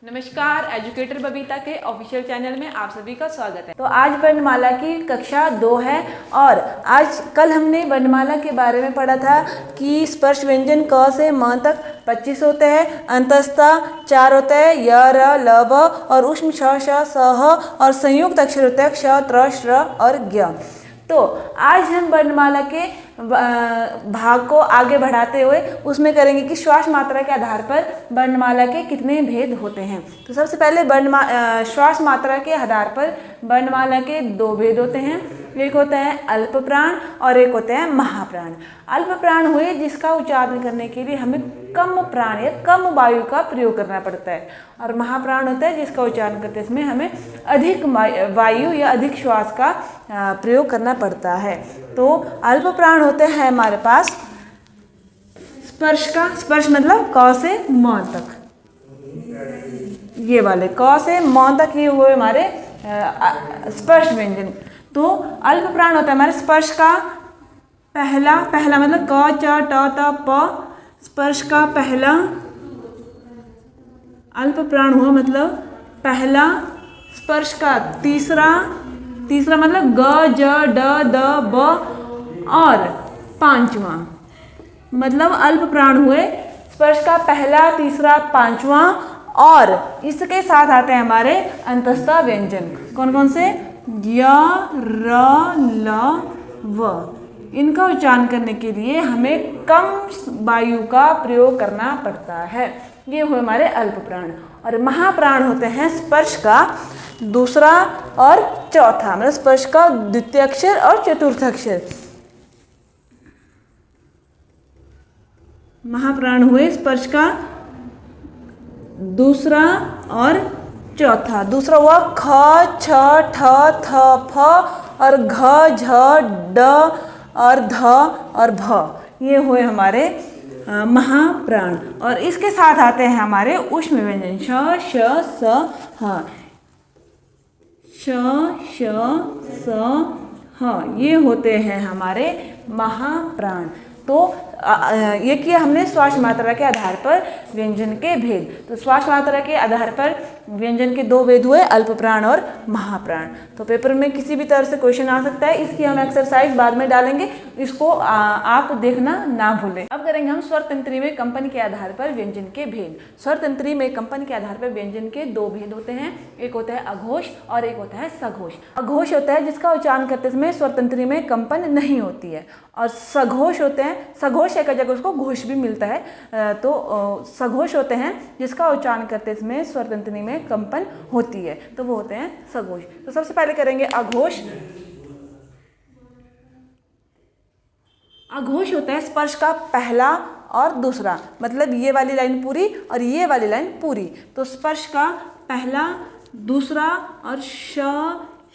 नमस्कार, एजुकेटर बबीता के official channel में आप सभी का स्वागत है। तो आज वर्णमाला की कक्षा 2 है और कल हमने वर्णमाला के बारे में पढ़ा था कि स्पर्श व्यंजन क से म तक 25 होते हैं, अंतस्था 4 होते हैं, य, र, ल, व और ऊष्म श, श, स, ह और संयुक्त अक्षर होते हैं क्ष, त्र, श्र और ज्ञ। तो आज हम वर्णमाला के भाग को आगे बढ़ाते हुए उसमें करेंगे कि श्वास मात्रा के आधार पर वर्णमाला के कितने भेद होते हैं। तो सबसे पहले श्वास मात्रा के आधार पर वर्णमाला के 2 भेद होते हैं। एक होता है अल्प प्राण और एक होता है महाप्राण। अल्प प्राण हुए जिसका उच्चारण करने के लिए हमें कम प्राण या कम वायु का प्रयोग करना पड़ता है, और महाप्राण होता है जिसका उच्चारण करते समय हमें अधिक वायु या अधिक श्वास का प्रयोग करना पड़ता है। तो अल्प प्राण होते हैं हमारे पास स्पर्श मतलब क से म तक, ये वाले क से म तक ये हुए हमारे स्पर्श व्यंजन। तो अल्प प्राण होता है हमारे स्पर्श का पहला मतलब क, च, ट, त, प। स्पर्श का पहला अल्प प्राण हुआ मतलब पहला। स्पर्श का तीसरा मतलब ग, ज, ड, द, ब और 5वां मतलब अल्प प्राण हुए स्पर्श का पहला, तीसरा, 5वां। और इसके साथ आते हैं हमारे अंतस्थ व्यंजन। कौन कौन से? य, र, ल, व। इनका उच्चारण करने के लिए हमें कम वायु का प्रयोग करना पड़ता है। ये हुए हमारे अल्प प्राण। और महाप्राण होते हैं स्पर्श का दूसरा और चौथा, मतलब स्पर्श का द्वितीय अक्षर और चतुर्थ अक्षर। महाप्राण हुए स्पर्श का दूसरा और चौथा। दूसरा हुआ ख, छ, ठ, थ, फ और घ, झ, ड और ध और भ। ये हुए हमारे महाप्राण। और इसके साथ आते हैं हमारे ऊष्म व्यंजन श, श, स, ह। श, श, स, ह। ये होते हैं हमारे महाप्राण। तो ये किया हमने श्वास मात्रा के आधार पर व्यंजन के भेद। तो श्वास मात्रा के आधार पर व्यंजन के 2 भेद हुए, अल्प प्राण और महाप्राण। तो पेपर में किसी भी तरह से क्वेश्चन आ सकता है, इसकी हम एक्सरसाइज बाद में डालेंगे, इसको आप देखना ना भूलें। अब करेंगे हम स्वर तंत्री में कंपन के आधार पर व्यंजन के भेद। स्वर तंत्री में कंपन के आधार पर व्यंजन के 2 भेद होते हैं। एक होता है अघोष और एक होता है सघोष। अघोष होता है जिसका उच्चारण करते समय स्वर तंत्री में कंपन नहीं होती है, और सघोष होते हैं, सघोष एक जगह उसको घोष भी मिलता है, तो सघोष होते हैं जिसका उच्चारण करते समय स्वर तंत्री में कंपन होती है, तो वो होते हैं सघोष। तो सबसे पहले करेंगे अघोष। अघोष होता है स्पर्श का पहला और दूसरा, मतलब ये वाली लाइन पूरी और ये वाली लाइन पूरी। तो स्पर्श का पहला, दूसरा और श,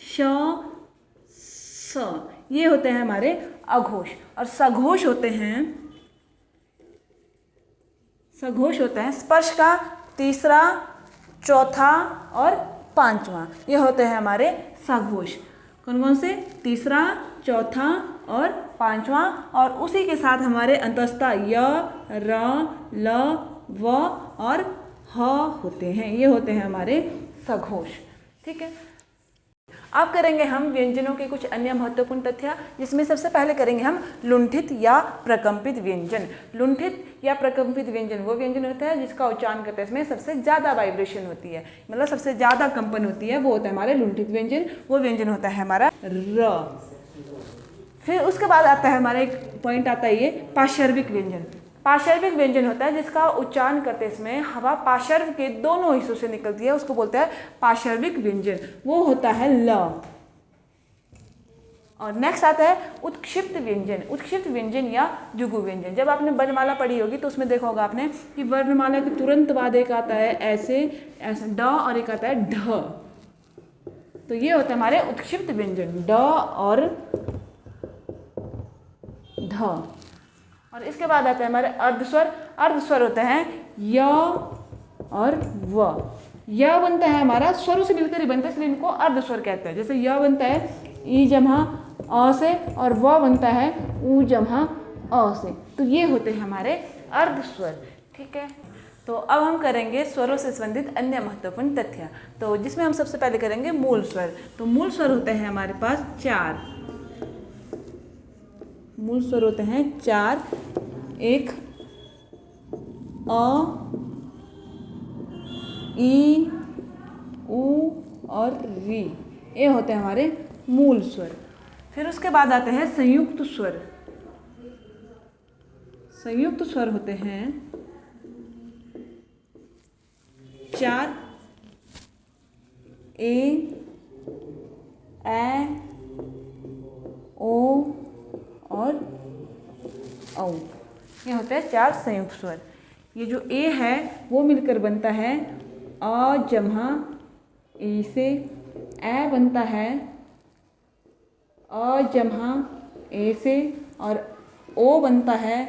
श, स, ये होते हैं हमारे अघोष। और सघोष होते हैं स्पर्श का तीसरा, चौथा और 5वां। ये होते हैं हमारे सघोष। कौन कौन से? तीसरा, चौथा और 5वां। और उसी के साथ हमारे अंतस्थ य, र, ल, व और ह होते हैं। ये होते हैं हमारे सघोष। ठीक है। अब करेंगे हम व्यंजनों के कुछ अन्य महत्वपूर्ण तथ्य, जिसमें सबसे पहले करेंगे हम लुंठित या प्रकंपित व्यंजन। लुंठित या प्रकंपित व्यंजन वो व्यंजन होता है जिसका उच्चारण करते समय सबसे ज़्यादा वाइब्रेशन होती है, मतलब सबसे ज़्यादा कंपन होती है, वो होता है हमारे लुंठित व्यंजन। वो व्यंजन होता है हमारा र। फिर उसके बाद आता है हमारा एक पॉइंट आता है ये पार्श्विक व्यंजन। पार्श्विक व्यंजन होता है जिसका उच्चारण करते समय हवा पार्श्व के दोनों हिस्सों से निकलती है, उसको बोलते हैं पार्श्विक व्यंजन। वो होता है ल। और नेक्स्ट आता है उत्क्षिप्त व्यंजन। उत्क्षिप्त व्यंजन या जुगु व्यंजन। जब आपने वर्णमाला पढ़ी होगी तो उसमें देखा होगा आपने कि वर्णमाला के तुरंत बाद एक आता है ऐसे ड और एक आता है ढ। तो ये होता है हमारे उत्क्षिप्त व्यंजन, ड और ढ। और इसके बाद आता है हमारे अर्धस्वर। अर्धस्वर होते हैं य और व। य बनता है हमारा स्वरों से मिलकर ही बनता है, इसलिए इनको अर्धस्वर कहते हैं। जैसे य बनता है ई जमा अ से और व बनता है ऊ जमा अ से। तो ये होते हैं हमारे अर्धस्वर। ठीक है। तो अब हम करेंगे स्वरों से संबंधित अन्य महत्वपूर्ण तथ्य। तो जिसमें हम सबसे पहले करेंगे मूल स्वर। तो मूल स्वर होते हैं हमारे पास 4। मूल स्वर होते हैं 4। एक अ, ई, उ और री, ये होते हैं हमारे मूल स्वर। फिर उसके बाद आते हैं संयुक्त स्वर। संयुक्त स्वर होते हैं 4। ए, ओ और औ, ये होते हैं 4 संयुक्त स्वर। ये जो ए है वो मिलकर बनता है अ जमा ई से, ए बनता है अ जमा ए से, और ओ बनता है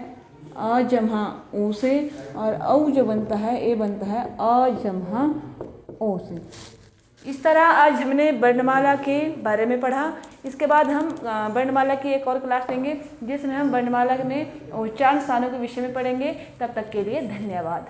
अ जमा ऊ से, और औ जो बनता है ए बनता है अ जमा ओ से। इस तरह आज हमने वर्णमाला के बारे में पढ़ा। इसके बाद हम वर्णमाला की एक और क्लास लेंगे जिसमें हम वर्णमाला में उच्चारण स्थानों के विषय में पढ़ेंगे। तब तक के लिए धन्यवाद।